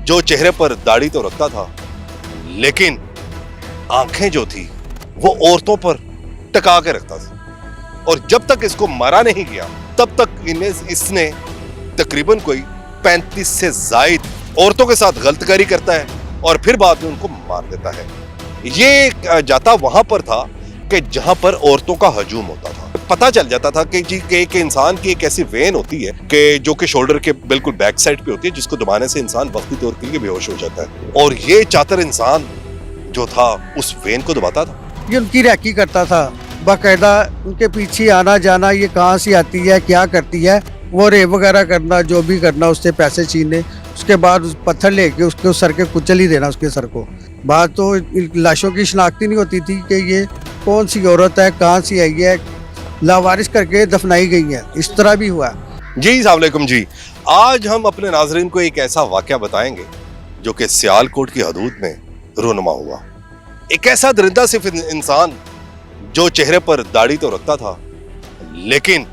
जो चेहरे पर दाढ़ी तो रखता था, लेकिन आंखें जो थी वो औरतों पर टका के रखता था। और जब तक इसको मारा नहीं गया तब तक इसने तकरीबन कोई 35 से जायद औरतों के साथ गलतकारी करता है और फिर बाद में उनको मार देता है। ये जाता वहां पर था कि जहां पर औरतों का हजूम होता था। पता चल जाता था कि जी के इंसान की एक ऐसी वेन होती है कि जो कि शोल्डर के बिल्कुल बैक साइड पे होती है, जिसको दबाने से इंसान वक्ती तौर के लिए बेहोश हो जाता है। और ये चातर इंसान जो था उस वेन को दबाता था। ये उनकी रैकी करता था, बाकायदा उनके पीछे आना जाना, ये कहाँ से आती है, क्या करती है, वो रेप वगैरह करना, जो भी करना, उससे पैसे छीनने, उसके बाद पत्थर लेके उसके सर के कुचल ही देना उसके सर को। बात तो लाशों की शनाख्ती नहीं होती थी कि ये कौन सी औरत है, कहाँ से आई है, लावारिस करके दफनाई गई है। इस तरह भी हुआ। जी अस्सलाम वालेकुम जी। आज हम अपने नाजरीन को एक ऐसा वाकया बताएंगे जो कि सियालकोट की हदूद में रोनुमा हुआ। एक ऐसा दरिंदा सिर्फ इंसान जो चेहरे पर दाढ़ी तो रखता था, लेकिन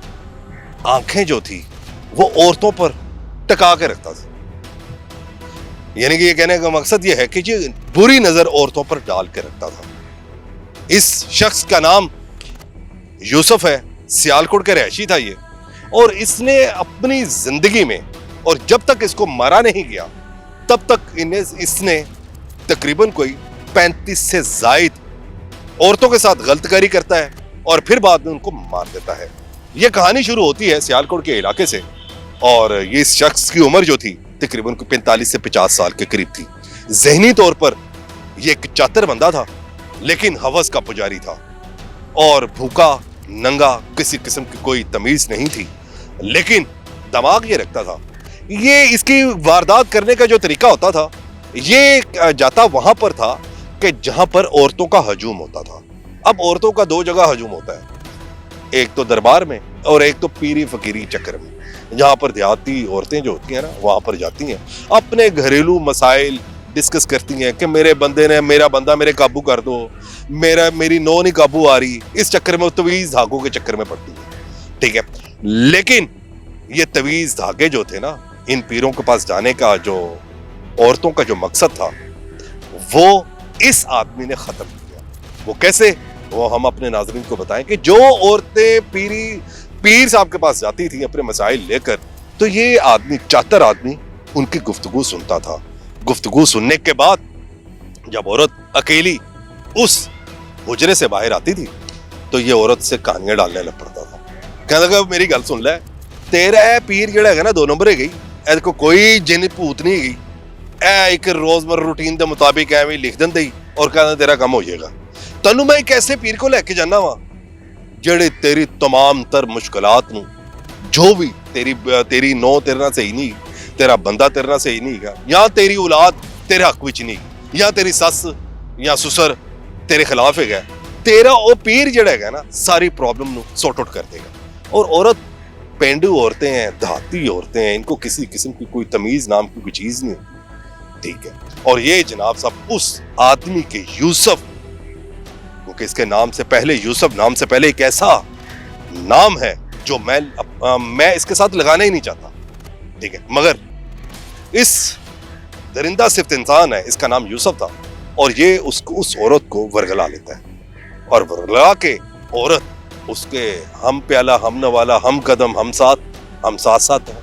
आंखें जो थी वो औरतों पर टका के रखता था। यानी कि ये कहने का मकसद ये है कि ये बुरी नजर औरतों पर डाल के रखता था। इस शख्स का नाम यूसुफ है, सियालकोट का रहशी था ये। और इसने अपनी जिंदगी में, और जब तक इसको मारा नहीं गया तब तक इसने तकरीबन कोई 35 से जायद औरतों के साथ गलतकारी करता है और फिर बाद में उनको मार देता है। यह कहानी शुरू होती है सियालकोट के इलाके से, और ये इस शख्स की उम्र जो थी तकरीबन 45 से 50 साल के करीब थी। ज़हनी तौर पर यह एक चातर बंदा था, लेकिन हवस का पुजारी था और भूखा नंगा, किसी किस्म की कोई तमीज नहीं थी, लेकिन दिमाग ये रखता था। ये इसकी वारदात करने का जो तरीका होता था, ये जाता वहां पर था कि जहां पर औरतों का हजूम होता था। अब औरतों का दो जगह हजूम होता है, एक तो दरबार में और एक तो पीरी फकीरी चक्कर में। जहां पर देहाती औरतें जो होती हैं ना, वहां पर जाती हैं, अपने घरेलू मसाइल डिस्कस करती हैं कि मेरे बंदा मेरे काबू कर दो, मेरी नो नहीं काबू आ रही। इस चक्कर में तवीज धागों के चक्कर में पड़ती है, ठीक है। लेकिन ये तवीज धागे जो थे ना, इन पीरों के पास जाने का जो औरतों का जो मकसद था, वो इस आदमी ने खत्म किया। वो कैसे, वो हम अपने नाज़रीन को बताएं कि जो औरतें पीर साहब के पास जाती थी अपने मसाइल लेकर, तो ये आदमी, चातर आदमी, उनकी गुफ्तगू सुनता था। गुफ्तगू सुनने के बाद जब औरत अकेली उस हुजरे से बाहर आती थी तो ये औरत से कहानियां डालने लग पड़ता था। कहने लगा मेरी गल सुन ले, तेरा पीर जेड़ा है ना 2 नंबर है गई, को कोई जिन भूत नहीं गई, एक रोजमर्रा रूटीन के मुताबिक एवं लिख देंगे और कहना तेरा काम हो जाएगा। तनु मैं एक ऐसे पीर को लेके जाना वा जेड़े तेरी तमाम तर मुश्किलात नू, जो भी तेरी नो तेरे ना सही नहीं, तेरा बंदा तेरे ना सही नहीं है, या तेरी औलाद तेरे हक विच नहीं, या तेरी सस या सुसर तेरे खिलाफ है, तेरा वो पीर जेड़ा है ना सारी प्रॉब्लम नू सॉर्ट आउट कर देगा। और औरत, पेंडू औरतें हैं, देहाती औरतें हैं, इनको किसी किस्म की कोई तमीज नाम की कोई चीज नहीं होती, ठीक है। और ये जनाब साहब उस आदमी के यूसुफ, क्योंकि इसके नाम से पहले, यूसुफ नाम से पहले एक ऐसा नाम है जो मैं इसके साथ लगाना ही नहीं चाहता, ठीक है, मगर इस दरिंदा सिर्फ इंसान है, इसका नाम यूसुफ था। और ये उस औरत को वरगला लेता है, और वरगला के औरत उसके हम प्याला, हम नवाला, हम कदम, हम साथ साथ है,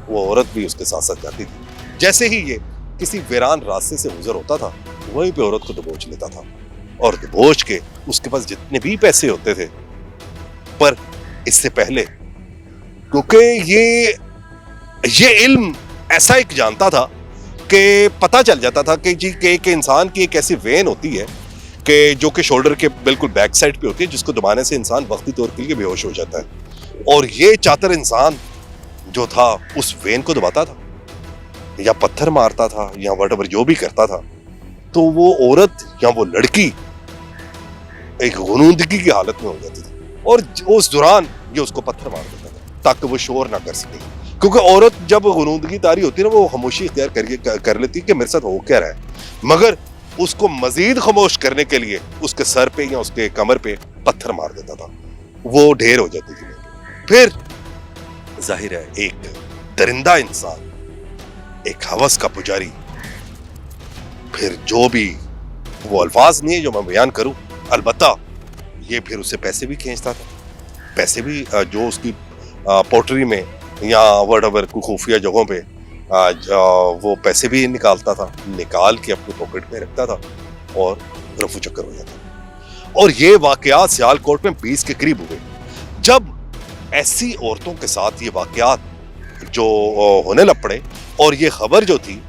वो औरत भी उसके साथ साथ जाती थी। जैसे ही ये किसी वीरान रास्ते से गुजर होता था, वहीं पे औरत को दबोच लेता था, और दबोच के उसके पास जितने भी पैसे होते थे, पर इससे पहले, क्योंकि ये इल्म ऐसा एक जानता था कि पता चल जाता था कि जी के इंसान की एक ऐसी वेन होती है कि जो कि शोल्डर के बिल्कुल बैक साइड पे होती है, जिसको दबाने से इंसान वक्ती तौर के लिए बेहोश हो जाता है। और ये चातर इंसान जो था उस वेन को दबाता था, या पत्थर मारता था, या वटएवर जो भी करता था, तो वो औरत या वो लड़की एक गुनूदगी की हालत में हो जाती थी, और उस दौरान ये उसको पत्थर मार देता था ताकि वो शोर ना कर सके। क्योंकि औरत जब गुनूदगी तारी होती है ना, वो खामोशी इख्तियार कर लेती है कि मेरे साथ हो क्या रहा है, मगर उसको मजीद खामोश करने के लिए उसके सर पे या उसके कमर पे पत्थर मार देता था, वो ढेर हो जाती थी। फिर जाहिर है एक दरिंदा इंसान, एक हवस का पुजारी, फिर जो भी वो अल्फाज नहीं है जो मैं बयान करूं, अलबत्ता ये फिर उससे पैसे भी खींचता था, पैसे भी जो उसकी पोट्री में या वट खुफिया जगहों पे वो पैसे भी निकालता था, निकाल के अपनी पॉकेट में रखता था और रफू चक्कर हो जाता। और ये वाकयात सियालकोट में 20 के करीब हुए। जब ऐसी औरतों के साथ ये वाकयात जो होने लग पड़े और ये खबर जो थी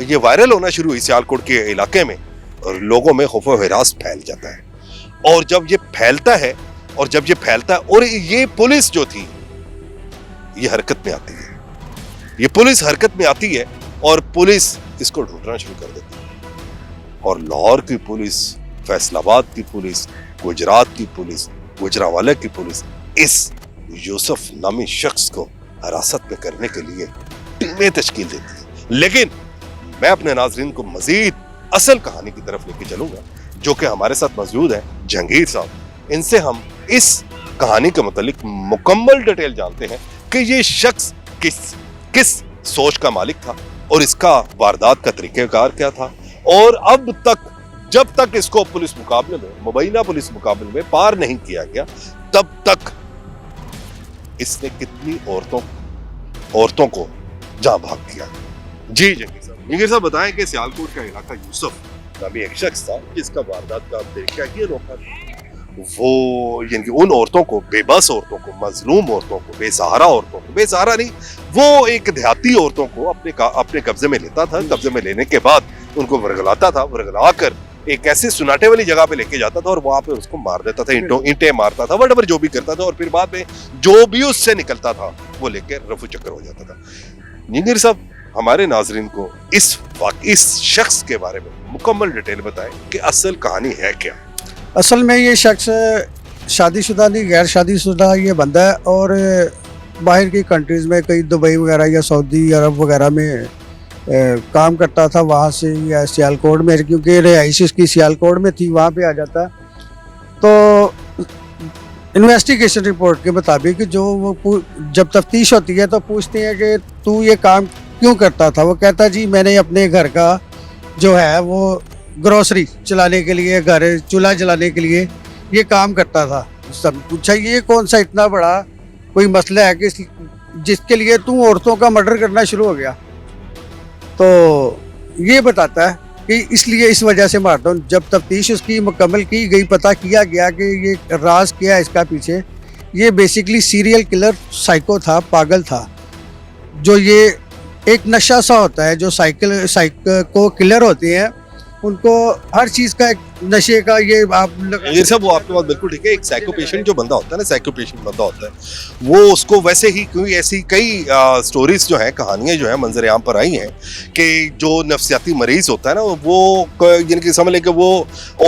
ये वायरल होना शुरू हुई सियालकोट के इलाके में, और लोगों में खौफ व हिरास फैल जाता है। और जब ये फैलता है और ये पुलिस जो थी ये हरकत में आती है, ये पुलिस हरकत में आती है और पुलिस इसको ढूंढना शुरू कर देती है। और लाहौर की पुलिस, फैसलाबाद की पुलिस, गुजरात की पुलिस, गुजरांवाला की पुलिस इस यूसुफ नामी शख्स को हिरासत में करने के लिए टीमें तश्कील देती है। लेकिन मैं अपने नाजरीन को मजीद असल कहानी की तरफ लेके चलूंगा, जो कि हमारे साथ मौजूद है जहांगीर साहब। इनसे हम इस कहानी के मुतालिक मुकम्मल डिटेल जानते हैं कि ये शख्स किस सोच का मालिक था और इसका वारदात का तरीक़ेकार क्या था, और अब तक जब तक इसको पुलिस मुकाबले में, मुबैना पुलिस मुकाबले में पार नहीं किया गया, तब तक इसने कितनी औरतों को जहां भाग किया। जी जहांगीर साहब बताएं कि सियालकोट का इलाका यूसुफ नामी एक शख्स था जिसका वारदात का तरीका ये रोका था। वो यानी कि उन औरतों को, बेबस औरतों को, मजलूम औरतों को, बेसहारा औरतों को, बेसहारा नहीं, वो एक देहाती औरतों को अपने कब्जे में लेता था। कब्जे में लेने के बाद उनको वरगलाता था, वरगला कर एक ऐसे सुनाटे वाली जगह पे लेके जाता था और वहां पे उसको मार देता था, ईंटें मारता था, वटएवर जो भी करता था, और फिर बाद में जो भी उससे निकलता था वो लेके रफू चक्कर हो जाता था। जहांगीर साहब हमारे नाजरीन को इस शख्स के बारे में मुकम्मल डिटेल बताएं कि असल कहानी है क्या। असल में ये शख्स शादीशुदा नहीं, गैर शादीशुदा ये बंदा है, और बाहर की कंट्रीज़ में, कई दुबई वगैरह या सऊदी अरब वगैरह में काम करता था। वहाँ से या सियालकोट में, क्योंकि रिहाइश इसकी सियालकोट में थी, वहाँ पे आ जाता। तो इन्वेस्टिगेशन रिपोर्ट के मुताबिक जो वो जब तफ्तीश होती है तो पूछते हैं कि तू ये काम क्यों करता था। वो कहता जी मैंने अपने घर का जो है वो ग्रोसरी चलाने के लिए, घर चूल्हा जलाने के लिए ये काम करता था। सब पूछा ये कौन सा इतना बड़ा कोई मसला है कि जिसके लिए तू औरतों का मर्डर करना शुरू हो गया। तो ये बताता है कि इसलिए इस वजह से मारता हूँ। जब तफ्तीश उसकी मुकम्मल की गई, पता किया गया कि ये राज क्या है इसका पीछे, ये बेसिकली सीरियल किलर साइको था, पागल था। जो ये एक नशा सा होता है, जो साइको किलर होते हैं उनको हर चीज़ का एक नशे का ये आप ये सब वो आपके बात बिल्कुल ठीक है। एक साइको पेशेंट जो बंदा होता है ना, साइको पेशेंट बंदा होता है, वो उसको वैसे ही, क्योंकि ऐसी कई स्टोरीज जो हैं, कहानियां जो हैं मंजर आम पर आई हैं कि जो नफ्सियाती मरीज होता है ना, वो यानी कि समझ लें कि वो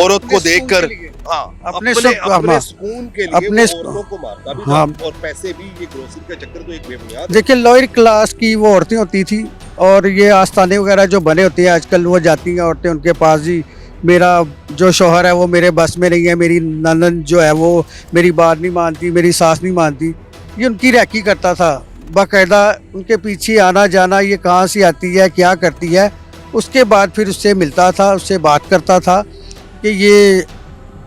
औरत को देखकर अपने सुकून के लिए अपने औरतों को मारता भी था, और पैसे भी, ये ग्रोसरी का चक्कर तो एक बेबुनियाद। देखिए लोअर क्लास की वो औरतें होती थी, और ये आस्थाने वगैरह जो बने होते हैं आजकल, वो जाती हैं औरतें उनके पास, जी मेरा जो शौहर है वो मेरे बस में नहीं है, मेरी ननद जो है वो मेरी बात नहीं मानती, मेरी सास नहीं मानती। ये उनकी रैकी करता था, बाकायदा उनके पीछे आना जाना, ये कहाँ से आती है, क्या करती है। उसके बाद फिर उससे मिलता था, उससे बात करता था कि ये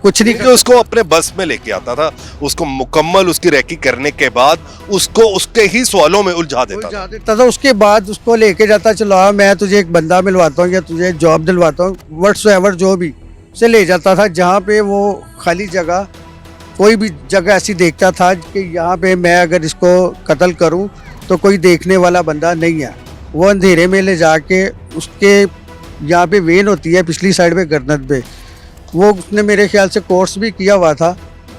कुछ नहीं, कि उसको अपने बस में लेके आता था, उसको मुकम्मल उसकी रैकी करने के बाद उसको उसके ही सवालों में उलझा देता था। उसके बाद उसको लेके जाता, चलो मैं तुझे एक बंदा मिलवाता हूँ या तुझे जॉब दिलवाता हूँ, व्हाट्सएवर जो भी, से ले जाता था जहाँ पे वो खाली जगह, कोई भी जगह ऐसी देखता था कि यहाँ पे मैं अगर इसको कत्ल करूँ तो कोई देखने वाला बंदा नहीं है, वो अंधेरे में ले जाके उसके यहाँ पे वेन होती है पिछली साइड पे गर्दन पे, वो उसने मेरे ख्याल से कोर्स भी किया हुआ था।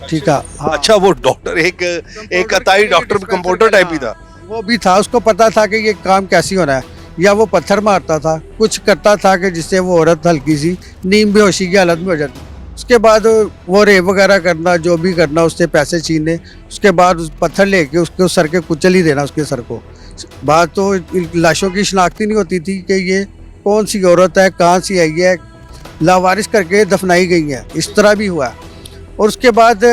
ठीक है, हाँ। अच्छा, वो डॉक्टर एक अताई डॉक्टर कंप्यूटर टाइप ही था, वो भी था, उसको पता था कि ये काम कैसे होना है। या वो पत्थर मारता था, कुछ करता था कि जिससे वो औरत हल्की सी नींद बेहोशी की हालत में हो जाती। उसके बाद वो रेप वगैरह करना, जो भी करना, उससे पैसे छीनने, उसके बाद उस पत्थर लेके उसके सर के कुचल ही देना उसके सर को। बात तो लाशों की शनाख्ती नहीं होती थी कि ये कौन सी औरत है, कहाँ से आई है, लावारिस करके दफनाई गई है, इस तरह भी हुआ। और उसके बाद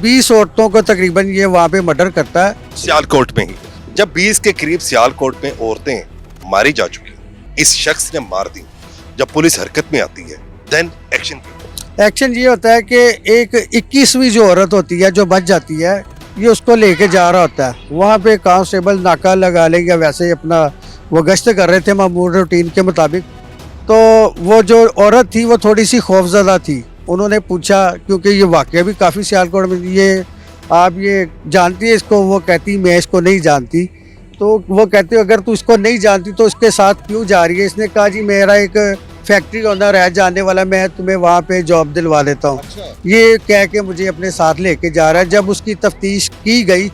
20 औरतों को तकरीबन ये वहाँ पे मर्डर करता है सियालकोट में ही। जब 20 के करीब सियालकोट में औरतें मारी जा चुकी, इस शख्स ने मार दी, जब पुलिस हरकत में आती है देन एक्शन। एक्शन ये होता है कि एक 21वीं जो औरत होती है जो बच जाती है, ये उसको लेके जा रहा होता है। वहाँ पे कांस्टेबल नाका लगा ले या वैसे ही अपना वो गश्त कर रहे थे मामूल रूटीन के मुताबिक। तो वो जो औरत थी वो थोड़ी सी खौफजदा थी। उन्होंने पूछा, क्योंकि ये वाक़या भी काफ़ी सियालकोट में, ये आप ये जानती है इसको? वो कहती मैं इसको नहीं जानती। तो वो कहते अगर तू इसको नहीं जानती तो इसके साथ क्यों जा रही है? इसने कहा जी मेरा एक फैक्ट्री ओनर है जाने वाला, मैं तुम्हें वहाँ पे जॉब दिलवा देता हूँ। ये कह के मुझे अपने साथ लेके जा रहा है। जब उसकी तफ्तीश की गई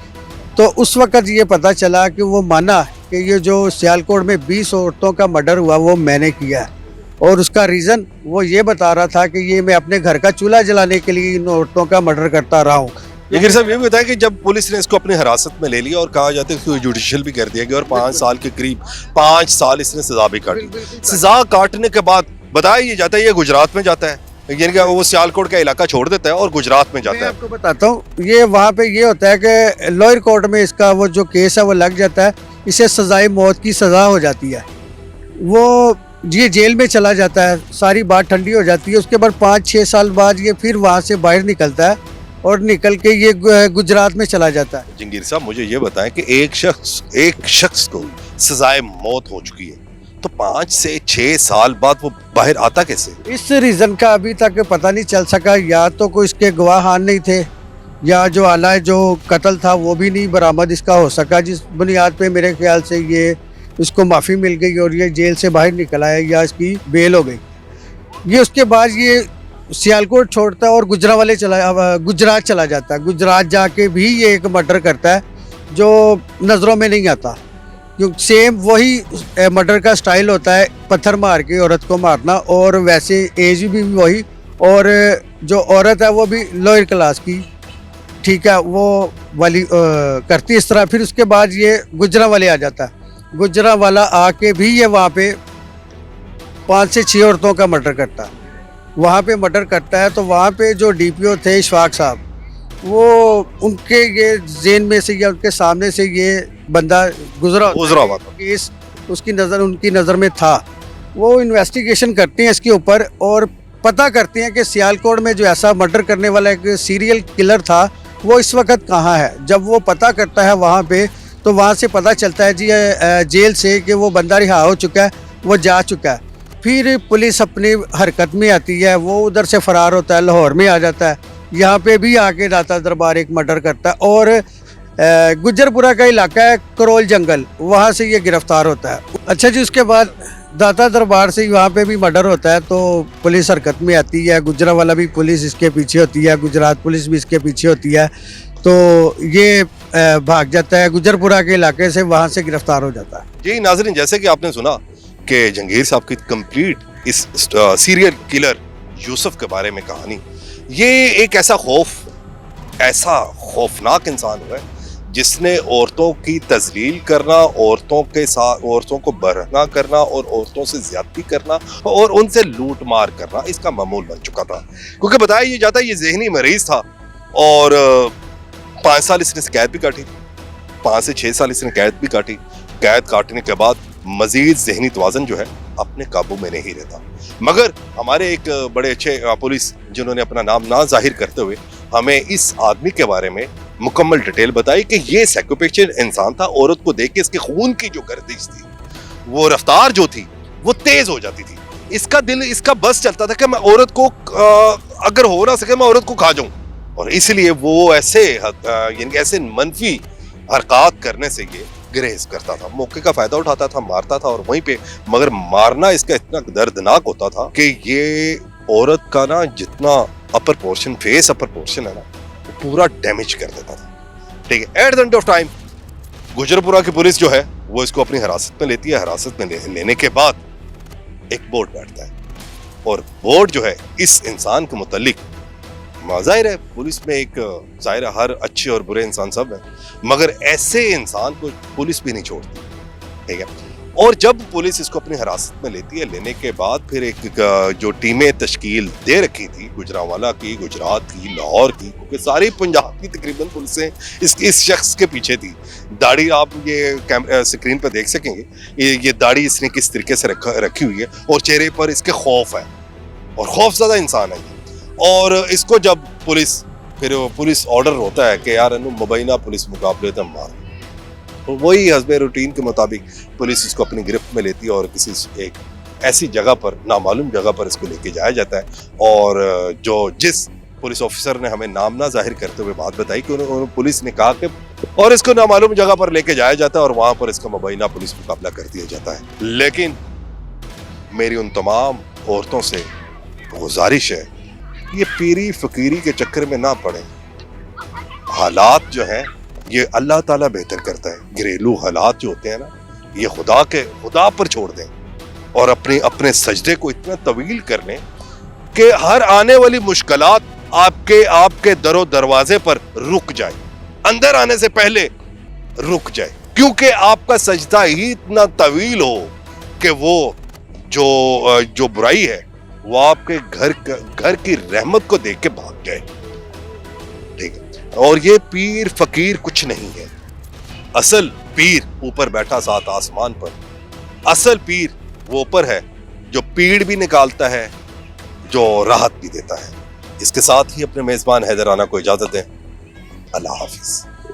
तो उस वक़्त ये पता चला कि वो माना कि ये जो सियालकोट में 20 औरतों का मर्डर हुआ वो मैंने किया है। और उसका रीज़न वो ये बता रहा था कि ये मैं अपने घर का चूल्हा जलाने के लिए इन औरतों का मर्डर करता रहा हूँ। लेकिन साहब ये भी बताया कि जब पुलिस ने इसको अपनी हिरासत में ले लिया और कहा जाता है कि जुडिशियल भी कर दिया गया और 5 साल के करीब 5 साल इसने सजा भी काटी। सजा काटने के बाद बताया ये जाता है ये गुजरात में जाता है, यानी कि वो सियालकोट का इलाका छोड़ देता है और गुजरात में जाता मैं है। आपको बताता हूँ, ये वहाँ पे ये होता है कि लोअर कोर्ट में इसका वो जो केस है वो लग जाता है, इसे सजाए मौत की सज़ा हो जाती है। वो ये जेल में चला जाता है, सारी बात ठंडी हो जाती है। उसके बाद 5-6 साल बाद ये फिर वहाँ से बाहर निकलता है और निकल के ये गुजरात में चला जाता है। जंगीर साहब मुझे ये बताएं कि एक शख्स को सजाए मौत हो चुकी है, तो 5 से 6 साल बाद वो बाहर आता कैसे? इस रीज़न का अभी तक पता नहीं चल सका। या तो कोई इसके गवाहान नहीं थे, या जो आला जो कत्ल था वो भी नहीं बरामद इसका हो सका, जिस बुनियाद पे मेरे ख्याल से ये इसको माफ़ी मिल गई और ये जेल से बाहर निकल आया या इसकी बेल हो गई। ये उसके बाद ये सियालकोट छोड़ता है और गुजरात चला जाता है। गुजरात जाके भी ये एक मर्डर करता है जो नज़रों में नहीं आता, क्योंकि सेम वही मर्डर का स्टाइल होता है, पत्थर मार के औरत को मारना, और वैसे एज भी वही, और जो औरत है वो भी लोअर क्लास की, ठीक है, वो वाली करती इस तरह। फिर उसके बाद ये गुजरांवाले आ जाता है। गुजरांवाला आके भी ये वहाँ पे 5 से 6 औरतों का मर्डर करता है। वहाँ पे मर्डर करता है तो वहाँ पे जो डीपीओ थे इशफाक साहब, वो उनके ये जेन में से या उनके सामने से ये बंदा गुजरा हुआ था। केस उनकी नज़र में था। वो इन्वेस्टिगेशन करते हैं इसके ऊपर और पता करते हैं कि सियालकोट में जो ऐसा मर्डर करने वाला एक सीरियल किलर था वो इस वक्त कहाँ है। जब वो पता करता है वहाँ पे, तो वहाँ से पता चलता है जी जेल से कि वो बंदा रिहा हो चुका है, वो जा चुका है। फिर पुलिस अपनी हरकत में आती है, वो उधर से फरार होता है, लाहौर में आ जाता है, यहाँ पे भी आके दाता दरबार एक मर्डर करता है। और गुजरपुरा का इलाका है करोल जंगल, वहाँ से ये गिरफ्तार होता है। अच्छा जी, उसके बाद दाता दरबार से वहाँ पे भी मर्डर होता है तो पुलिस हरकत में आती है। गुजरांवाला भी पुलिस इसके पीछे होती है, गुजरात पुलिस भी इसके पीछे होती है, तो ये भाग जाता है गुजरपुरा के इलाके से, वहाँ से गिरफ्तार हो जाता है। जी नाज़रीन, जैसे कि आपने सुना कि जंगीर साहब की कंप्लीट इस सीरियल किलर यूसुफ के बारे में कहानी, ये एक ऐसा खौफनाक इंसान हुआ है जिसने औरतों की तजलील करना, औरतों के साथ औरतों को बरहना करना और औरतों से ज्यादती करना और उनसे लूट मार करना इसका मामूल बन चुका था। क्योंकि बताया ये जाता है ये जहनी मरीज था और 5 साल इसने कैद भी काटी, 5 से 6 साल इसने कैद भी काटी। कैद काटने के बाद मजीद जहनी तवाज़न जो है अपने काबू में नहीं रहता। मगर हमारे एक बड़े अच्छे पुलिस जिन्होंने अपना नाम ना जाहिर करते हुए हमें इस आदमी के बारे में मुकम्मल डिटेल बताई कि ये साइकोपैथिक इंसान था। औरत को देख के इसके खून की जो गर्दिश थी, वो रफ्तार जो थी वो तेज हो जाती थी। इसका दिल, इसका बस चलता था कि मैं औरत को अगर हो ना सके मैं औरत को खा जाऊं, और इसलिए वो ऐसे मनफी हरकत करने से ये ग्रेज करता था, मौके का फायदा उठाता था, मारता था। और वहीं पे मगर मारना इसका इतना दर्दनाक होता था कि ये औरत का ना जितना upper portion, face upper portion है ना, वो पूरा डैमेज कर देता था। ठीक है, at the end of time Gujarpura की पुलिस जो है वो इसको अपनी हिरासत में लेती है। हिरासत में लेने के बाद एक बोर्ड बैठता है और बोर्ड जो है इस इंसान के मुतालिक, जाहिर है पुलिस में एक जाहिर है हर अच्छे और बुरे इंसान सब है, मगर ऐसे इंसान को पुलिस भी नहीं छोड़ती। ठीक है, اور جب پولیس اس کو اپنی حراست میں لیتی ہے, لینے کے بعد پھر ایک جو ٹیمیں تشکیل دے رکھی تھی گجرانوالہ کی, گجرات کی, لاہور کی, کیونکہ ساری پنجاب کی تقریباً پولیسیں اس شخص کے پیچھے تھی. داڑھی آپ یہ سکرین پہ دیکھ سکیں گے, یہ داڑھی اس نے کس طریقے سے رکھی ہوئی ہے, اور چہرے پر اس کے خوف ہے, اور خوف زدہ انسان ہے یہ. اور اس کو جب پولیس آرڈر ہوتا ہے کہ یار مبینہ پولیس مقابلے تم مار, وہی حسب روٹین کے مطابق پولیس اس کو اپنی گرفت میں لیتی ہے اور کسی ایک ایسی جگہ پر, نامعلوم جگہ پر اس کو لے کے جایا جاتا ہے. اور جس پولیس آفیسر نے ہمیں نام نہ ظاہر کرتے ہوئے بات بتائی کہ پولیس نے کہا کہ اور اس کو نامعلوم جگہ پر لے کے جایا جاتا ہے اور وہاں پر اس کا مبینہ پولیس مقابلہ کر دیا جاتا ہے. لیکن میری ان تمام عورتوں سے گزارش ہے, یہ پیری فقیری کے چکر میں نہ پڑیں. حالات جو ہیں یہ اللہ تعالیٰ بہتر کرتا ہے. گھریلو حالات جو ہوتے ہیں نا, یہ خدا پر چھوڑ دیں اور اپنے سجدے کو اتنا طویل کر لیں کہ ہر آنے والی مشکلات آپ کے در و دروازے پر رک جائے, اندر آنے سے پہلے رک جائے, کیونکہ آپ کا سجدہ ہی اتنا طویل ہو کہ وہ جو برائی ہے وہ آپ کے گھر کی رحمت کو دیکھ کے بھاگ جائے. ٹھیک ہے, اور یہ پیر فقیر کچھ نہیں ہے. اصل پیر اوپر بیٹھا ساتھ آسمان پر, اصل پیر وہ اوپر ہے جو پیڑ بھی نکالتا ہے, جو راحت بھی دیتا ہے. اس کے ساتھ ہی اپنے میزبان حیدر رانا کو اجازت دیں. اللہ حافظ.